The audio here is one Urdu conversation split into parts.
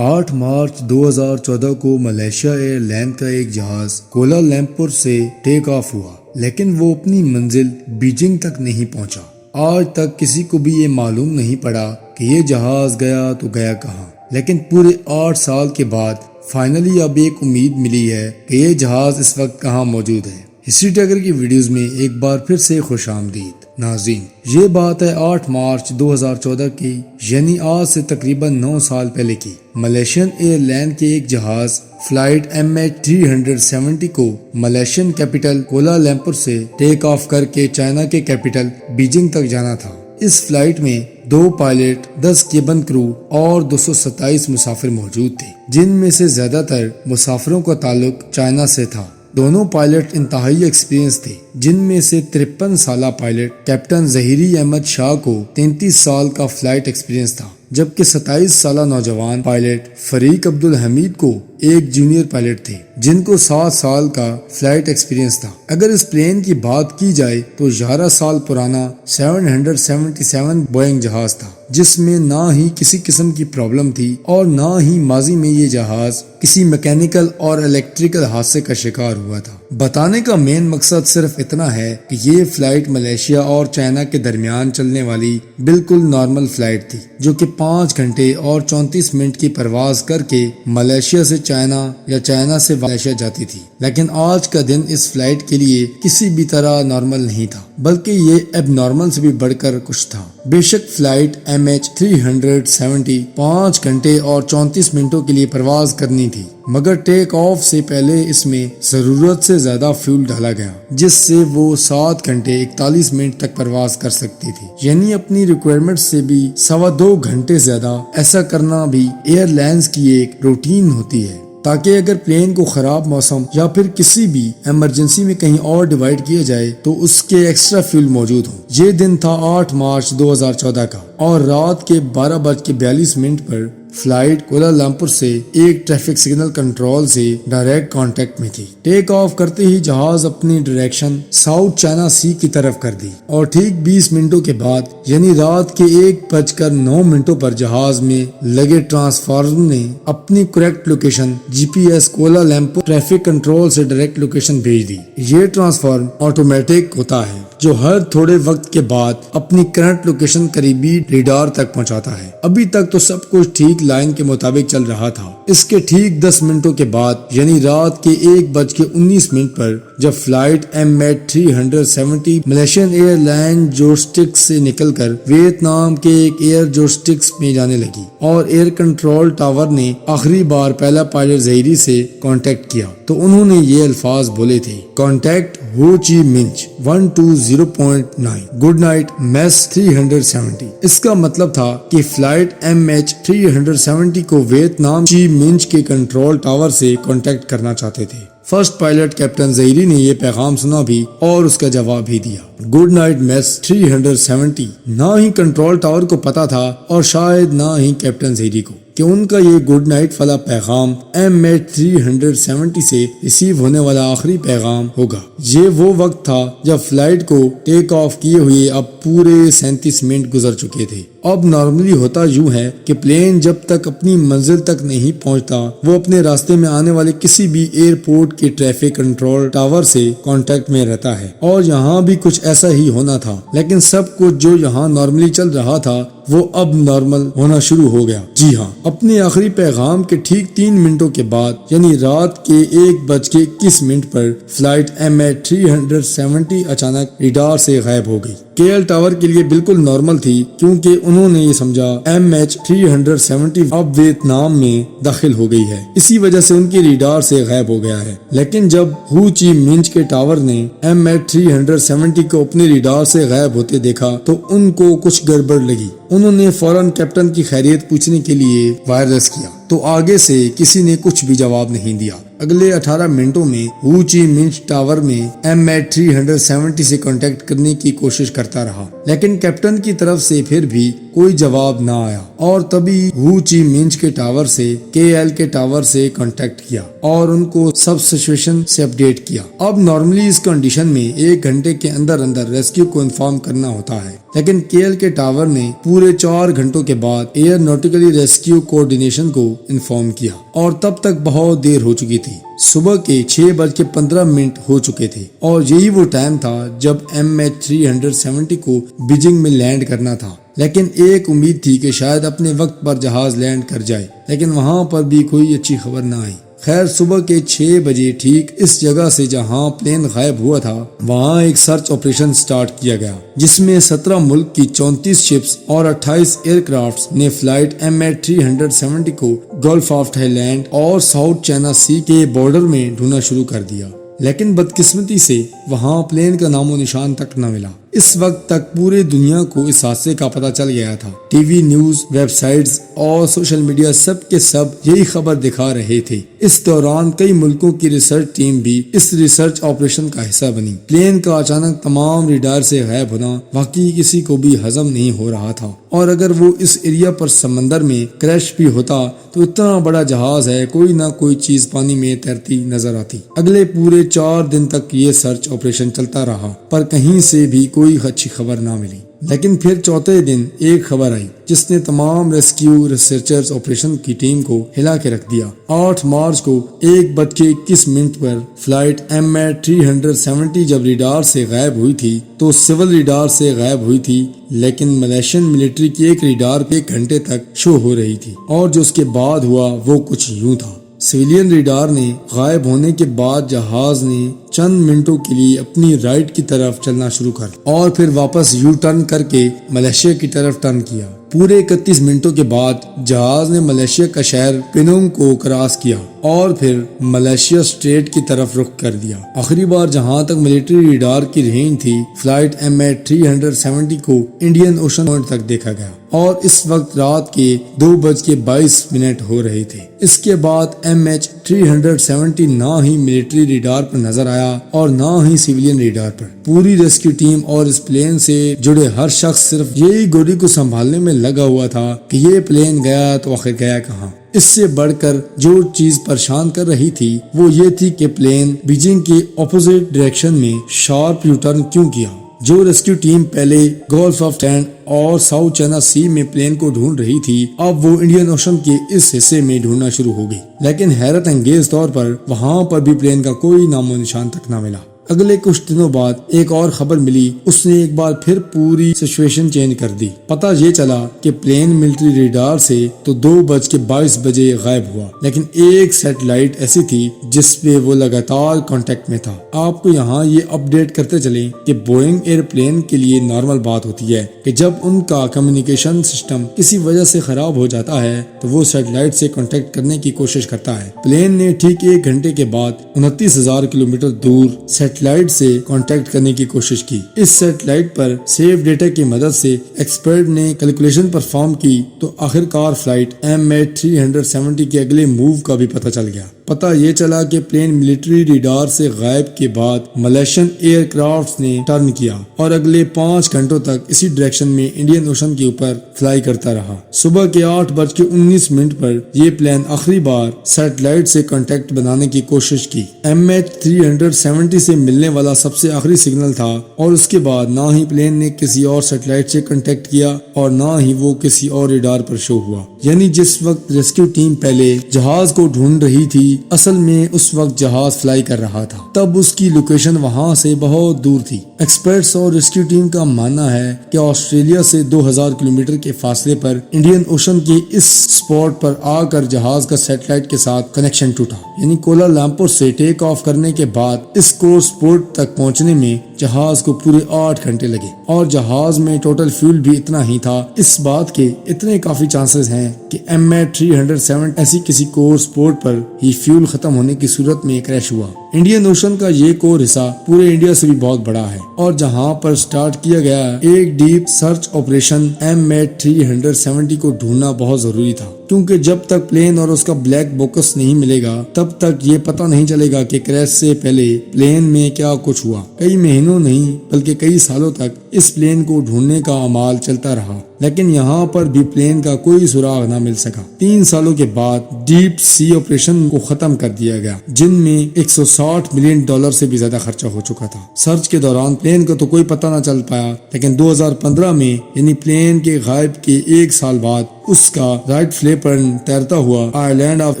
8 مارچ 2014 کو ملیشیا ایئر لائن کا ایک جہاز کوالالمپور سے ٹیک آف ہوا، لیکن وہ اپنی منزل بیجنگ تک نہیں پہنچا۔ آج تک کسی کو بھی یہ معلوم نہیں پڑا کہ یہ جہاز گیا تو گیا کہاں، لیکن پورے 8 سال کے بعد فائنلی اب ایک امید ملی ہے کہ یہ جہاز اس وقت کہاں موجود ہے۔ ہسٹری ٹیگر کی ویڈیوز میں ایک بار پھر سے خوش آمدید ناظرین۔ یہ بات ہے 8 مارچ 2014 کی، یعنی آج سے تقریباً 9 سال پہلے کی۔ ملیشین ایئر لائن کے ایک جہاز فلائٹ MH370 کو ملیشین کیپٹل کوالالمپور سے ٹیک آف کر کے چائنا کے کیپٹل بیجنگ تک جانا تھا۔ اس فلائٹ میں 2 پائلٹ، 10 کیبن کرو اور 227 مسافر موجود تھے، جن میں سے زیادہ تر مسافروں کا تعلق چائنا سے تھا۔ دونوں پائلٹ انتہائی ایکسپیرینس تھے، جن میں سے 53 سالہ پائلٹ کیپٹن ظہیری احمد شاہ کو 33 سال کا فلائٹ ایکسپیرینس تھا، جبکہ 27 سالہ نوجوان پائلٹ فریق عبدالحمید کو ایک جونیئر پائلٹ تھے، جن کو 7 سال کا فلائٹ ایکسپیرینس تھا۔ اگر اس پلین کی بات کی جائے تو 11 سال پرانا 777 بوئنگ جہاز تھا، جس میں نہ ہی کسی قسم کی پرابلم تھی اور نہ ہی ماضی میں یہ جہاز کسی میکینیکل اور الیکٹریکل حادثے کا شکار ہوا تھا۔ بتانے کا مین مقصد صرف اتنا ہے کہ یہ فلائٹ ملیشیا اور چائنا کے درمیان چلنے والی بالکل نارمل فلائٹ تھی، جو کہ 5 گھنٹے اور 34 منٹ کی پرواز کر کے ملیشیا سے چائنا یا چائنا سے ملیشیا جاتی تھی۔ لیکن آج کا دن اس فلائٹ کے لیے کسی بھی طرح نارمل نہیں تھا، بلکہ یہ اب نارمل سے بھی بڑھ کر کچھ تھا۔ بے شک فلائٹ MH370 5 گھنٹے اور 34 منٹوں کے لیے پرواز کرنی تھی، مگر ٹیک آف سے پہلے اس میں ضرورت سے زیادہ فیول ڈالا گیا، جس سے وہ 7 گھنٹے 41 منٹ تک پرواز کر سکتی تھی، یعنی اپنی ریکوائرمنٹ سے بھی 2.25 گھنٹے زیادہ۔ ایسا کرنا بھی ایئر لائنز کی ایک روٹین ہوتی ہے، تاکہ اگر پلین کو خراب موسم یا پھر کسی بھی ایمرجنسی میں کہیں اور ڈیوائیڈ کیا جائے تو اس کے ایکسٹرا فیول موجود ہو۔ یہ دن تھا 8 مارچ 2014 کا، اور رات کے 12:42 پر فلائٹ کوالالمپور سے ایک ٹریفک سگنل کنٹرول سے ڈائریکٹ کانٹیکٹ میں تھی۔ ٹیک آف کرتے ہی جہاز اپنی ڈائریکشن ساؤتھ چائنا سی کی طرف کر دی، اور ٹھیک 20 منٹوں کے بعد یعنی رات کے 1:09 پر جہاز میں لگے ٹرانسفارمر نے اپنی correct location GPS Kuala Lumpur traffic control سے ڈائریکٹ لوکیشن بھیج دی۔ یہ ٹرانسفارم آٹومیٹک ہوتا ہے، جو ہر تھوڑے وقت کے بعد اپنی کرنٹ لوکیشن قریبی ریڈار تک پہنچاتا ہے۔ ابھی تک تو سب کچھ ٹھیک لائن کے مطابق چل رہا تھا۔ اس کے ٹھیک 10 منٹوں کے بعد یعنی رات کے 1:19 پر جب flight MH370 Malaysian airline جوسٹکس سے نکل کر ویتنام کے ایک ایئر جوسٹکس میں جانے لگی، اور ایئر کنٹرول ٹاور نے آخری بار پہلا پائلٹ ظہیری سے کانٹیکٹ کیا تو انہوں نے یہ الفاظ بولے تھے: کانٹیکٹ ہو چی منچ 120.9 گڈ نائٹ میس 370۔ اس کا مطلب تھا کہ فلائٹ MH370 کو ویتنام چی منچ کے کنٹرول ٹاور سے کانٹیکٹ کرنا چاہتے تھے۔ فرسٹ پائلٹ کیپٹن ظہیری نے یہ پیغام سنا بھی اور اس کا جواب بھی دیا: گڈ نائٹ میس 370۔ نہ ہی کنٹرول ٹاور کو پتا تھا اور شاید نہ ہی کیپٹن ظہیری کو کہ ان کا یہ گڈ نائٹ والا پیغام MH370 سے ریسیو ہونے والا آخری پیغام ہوگا۔ یہ وہ وقت تھا جب فلائٹ کو ٹیک آف کیے ہوئے اب پورے 37 منٹ گزر چکے تھے۔ اب نارملی ہوتا یوں ہے کہ پلین جب تک اپنی منزل تک نہیں پہنچتا وہ اپنے راستے میں آنے والے کسی بھی ایئرپورٹ کے ٹریفک کنٹرول ٹاور سے کانٹیکٹ میں رہتا ہے، اور یہاں بھی کچھ ایسا ہی ہونا تھا، لیکن سب کچھ جو یہاں نارملی چل رہا تھا وہ اب نارمل ہونا شروع ہو گیا۔ جی ہاں، اپنے آخری پیغام کے ٹھیک 3 منٹوں کے بعد یعنی رات کے 1:21 پر فلائٹ MH370 اچانک ریڈار سے غائب ہو گئی۔ KL ٹاور کے لیے بالکل نارمل تھی، کیونکہ انہوں نے یہ سمجھا MH370 اب ویتنام میں داخل ہو گئی ہے، اسی وجہ سے ان کی ریڈار سے غائب ہو گیا ہے۔ لیکن جب ہو چی منچ کے ٹاور نے MH370 کو اپنے ریڈار سے غائب ہوتے دیکھا تو ان کو کچھ گڑبڑ لگی۔ انہوں نے فوراً کیپٹن کی خیریت پوچھنے کے لیے وائرلیس کیا تو آگے سے کسی نے کچھ بھی جواب نہیں دیا۔ اگلے 18 منٹوں میں ہو چی منچ ٹاور میں MH370 سے کانٹیکٹ کرنے کی کوشش کرتا رہا، لیکن کیپٹن کی طرف سے پھر بھی کوئی جواب نہ آیا اور تبھی ہو چی منچ کے ٹاور سے KL کے ٹاور سے کانٹیکٹ کیا اور ان کو سب سچویشن سے اپڈیٹ کیا۔ اب نارملی اس کنڈیشن میں 1 گھنٹے کے اندر ریسکیو کو انفارم کرنا ہوتا ہے، لیکن KL کے ٹاور نے پورے 4 گھنٹوں کے بعد ایئر نوٹیکلی ریسکیو کوآرڈینیشن کو انفارم کیا اور تب تک بہت دیر ہو چکی تھی۔ صبح کے 6:15 ہو چکے تھے اور یہی وہ ٹائم تھا جب MH370 کو بیجنگ میں لینڈ کرنا تھا، لیکن ایک امید تھی کہ شاید اپنے وقت پر جہاز لینڈ کر جائے، لیکن وہاں پر بھی کوئی اچھی خبر نہ آئی۔ خیر صبح کے 6 بجے ٹھیک اس جگہ سے جہاں پلین غائب ہوا تھا وہاں ایک سرچ آپریشن سٹارٹ کیا گیا، جس میں 17 ملک کی 34 شپس اور 28 ایئر کرافٹس نے فلائٹ MH370 کو گلف آف تھائی لینڈ اور ساؤتھ چائنا سی کے بارڈر میں ڈھونڈنا شروع کر دیا، لیکن بدقسمتی سے وہاں پلین کا نام و نشان تک نہ ملا۔ اس وقت تک پورے دنیا کو اس حادثے کا پتہ چل گیا تھا۔ T V news, web sites اور سوشل میڈیا سب کے سب یہی خبر دکھا رہے تھے۔ اس دوران کئی ملکوں کی ریسرچ ٹیم بھی اس ریسرچ آپریشن کا حصہ بنی۔ پلین کا اچانک تمام ریڈار سے غائب ہونا واقعی کسی کو بھی ہضم نہیں ہو رہا تھا، اور اگر وہ اس ایریا پر سمندر میں کریش بھی ہوتا تو اتنا بڑا جہاز ہے، کوئی نہ کوئی چیز پانی میں تیرتی نظر آتی۔ اگلے پورے 4 دن تک یہ سرچ آپریشن چلتا رہا، پر کہیں سے بھی کوئی اچھی خبر نہ ملی۔ لیکن پھر چوتھے دن ایک خبر آئی جس نے تمام ریسکیو ریسرچرز آپریشن کی ٹیم کو ہلا کے رکھ دیا۔ 8 مارچ کو 1:21 پر فلائٹ MH370 جب ریڈار سے غائب ہوئی تھی تو سول ریڈار سے غائب ہوئی تھی، لیکن ملیشین ملٹری کی ایک ریڈار 1 گھنٹے تک شو ہو رہی تھی، اور جو اس کے بعد ہوا وہ کچھ یوں تھا۔ سویلین ریڈار نے غائب ہونے کے بعد جہاز نے چند منٹوں کے لیے اپنی رائٹ کی طرف چلنا شروع کر اور پھر واپس یو ٹرن کر کے ملیشیا کی طرف ٹرن کیا۔ پورے 31 منٹوں کے بعد جہاز نے ملیشیا کا شہر پینونگ کو کراس کیا اور پھر ملیشیا اسٹریٹ کی طرف رخ کر دیا۔ آخری بار جہاں تک ملٹری ریڈار کی رینج تھی، فلائٹ MH370 کو انڈین اوشن پوائنٹ تک دیکھا گیا، اور اس وقت رات کے 2:22 ہو رہے تھے۔ اس کے بعد MH370 نہ ہی ملٹری ریڈار پر نظر آیا اور نہ ہی سیویلین ریڈار پر۔ پوری ریسکیو ٹیم اور اس پلین سے جڑے ہر شخص صرف یہی گولی کو سنبھالنے میں لگا ہوا تھا کہ یہ پلین گیا تو آخر گیا کہاں۔ اس سے بڑھ کر جو چیز پریشان کر رہی تھی وہ یہ تھی کہ پلین بیجنگ کی اپوزٹ ڈائریکشن میں شارپ یو ٹرن کیوں کیا۔ جو ریسکیو ٹیم پہلے گلف آف ٹین اور ساؤتھ چائنا سی میں پلین کو ڈھونڈ رہی تھی، اب وہ انڈین اوشن کے اس حصے میں ڈھونڈنا شروع ہو گئی، لیکن حیرت انگیز طور پر وہاں پر بھی پلین کا کوئی نام و نشان تک نہ ملا۔ اگلے کچھ دنوں بعد ایک اور خبر ملی، اس نے ایک بار پھر پوری سچویشن چینج کر دی۔ پتہ یہ چلا کہ پلین ملٹری ریڈار سے تو 2:22 غائب ہوا، لیکن ایک سیٹلائٹ ایسی تھی جس پہ وہ لگاتار کانٹیکٹ میں تھا۔ آپ کو یہاں یہ اپڈیٹ کرتے چلیں کہ بوئنگ ایئر پلین کے لیے نارمل بات ہوتی ہے کہ جب ان کا کمیونیکیشن سسٹم کسی وجہ سے خراب ہو جاتا ہے تو وہ سیٹلائٹ سے کانٹیکٹ کرنے کی کوشش کرتا ہے۔ پلین نے ٹھیک 1 گھنٹے کے بعد 29,000 کلومیٹر دور سیٹلائٹ سے کانٹیکٹ کرنے کی کوشش کی۔ اس سیٹلائٹ پر سیو ڈیٹا کی مدد سے ایکسپرٹ نے کیلکولیشن پرفارم کی تو آخرکار فلائٹ MH370 کے اگلے موو کا بھی پتہ چل گیا۔ پتہ یہ چلا کہ پلین ملٹری ریڈار سے غائب کے بعد ملیشین ایئر کرافٹس نے ٹرن کیا اور اگلے 5 گھنٹوں تک اسی ڈائریکشن میں انڈین اوشن کے اوپر فلائی کرتا رہا۔ صبح کے 8:19 پر یہ پلین آخری بار سیٹلائٹ سے کانٹیکٹ بنانے کی کوشش کی۔ MH370 سے ملنے والا سب سے آخری سگنل تھا، اور اس کے بعد نہ ہی پلین نے کسی اور سیٹلائٹ سے کانٹیکٹ کیا اور نہ ہی وہ کسی اور ریڈار پر شو ہوا۔ یعنی جس وقت ریسکیو ٹیم پہلے جہاز کو ڈھونڈ رہی تھی، اصل میں اس وقت جہاز فلائی کر رہا تھا، تب اس کی لوکیشن وہاں سے بہت دور تھی۔ ایکسپرٹس اور ریسکیو ٹیم کا ماننا ہے کہ آسٹریلیا سے 2000 کلومیٹر کے فاصلے پر انڈین اوشن کے اس سپاٹ پر آ کر جہاز کا سیٹلائٹ کے ساتھ کنیکشن ٹوٹا۔ یعنی کوالالمپور سے ٹیک آف کرنے کے بعد اس کورس پورٹ تک پہنچنے میں جہاز کو پورے 8 گھنٹے لگے، اور جہاز میں ٹوٹل فیول بھی اتنا ہی تھا۔ اس بات کے اتنے کافی چانسز ہیں کہ MH370 ایسی کسی کورس پورٹ پر ہی فیول ختم ہونے کی صورت میں کریش ہوا۔ انڈین اوشن کا یہ کور حصہ پورے انڈیا سے بھی بہت بڑا ہے، اور جہاں پر سٹارٹ کیا گیا ایک ڈیپ سرچ آپریشن MH370 کو ڈھونڈنا بہت ضروری تھا، کیونکہ جب تک پلین اور اس کا بلیک باکس نہیں ملے گا تب تک یہ پتہ نہیں چلے گا کہ کریش سے پہلے پلین میں کیا کچھ ہوا۔ کئی مہینوں نہیں بلکہ کئی سالوں تک اس پلین کو ڈھونڈنے کا عمل چلتا رہا، لیکن یہاں پر بھی پلین کا کوئی سراغ نہ مل سکا۔ 3 سالوں کے بعد ڈیپ سی آپریشن کو ختم کر دیا گیا، جن میں $160 ملین سے بھی زیادہ خرچہ ہو چکا تھا۔ سرچ کے دوران پلین کا تو کوئی پتہ نہ چل پایا، لیکن 2015 میں یعنی پلین کے غائب کے 1 سال بعد اس کا رائٹ فلیپرن تیرتا ہوا آئلینڈ آف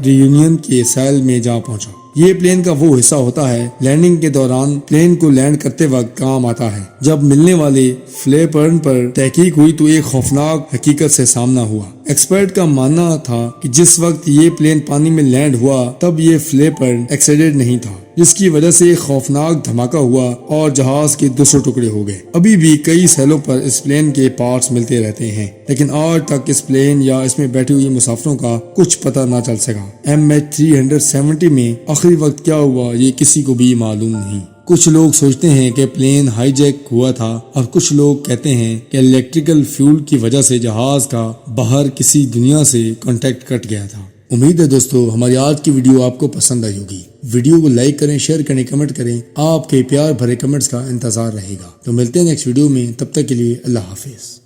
ریونین کے ساحل میں جا پہنچا۔ یہ پلین کا وہ حصہ ہوتا ہے لینڈنگ کے دوران پلین کو لینڈ کرتے وقت کام آتا ہے۔ جب ملنے والے فلیپرن پر تحقیق ہوئی تو ایک خوفناک حقیقت سے سامنا ہوا۔ ایکسپرٹ کا ماننا تھا کہ جس وقت یہ پلین پانی میں لینڈ ہوا تب یہ فلیپرن ایکسیڈنٹ نہیں تھا، جس کی وجہ سے ایک خوفناک دھماکہ ہوا اور جہاز کے 200 ٹکڑے ہو گئے۔ ابھی بھی کئی سیلوں پر اس پلین کے پارٹس ملتے رہتے ہیں، لیکن آج تک اس پلین یا اس میں بیٹھے ہوئے مسافروں کا کچھ پتہ نہ چل سکا۔ MH370 میں آخری وقت کیا ہوا یہ کسی کو بھی معلوم نہیں۔ کچھ لوگ سوچتے ہیں کہ پلین ہائی جیک ہوا تھا اور کچھ لوگ کہتے ہیں کہ الیکٹریکل فیول کی وجہ سے جہاز کا باہر کسی دنیا سے کانٹیکٹ کٹ گیا تھا۔ امید ہے دوستو ہماری آج کی ویڈیو آپ کو پسند آئی ہوگی۔ ویڈیو کو لائک کریں، شیئر کریں، کمنٹ کریں، آپ کے پیار بھرے کمنٹس کا انتظار رہے گا۔ تو ملتے ہیں نیکسٹ ویڈیو میں، تب تک کے لیے اللہ حافظ۔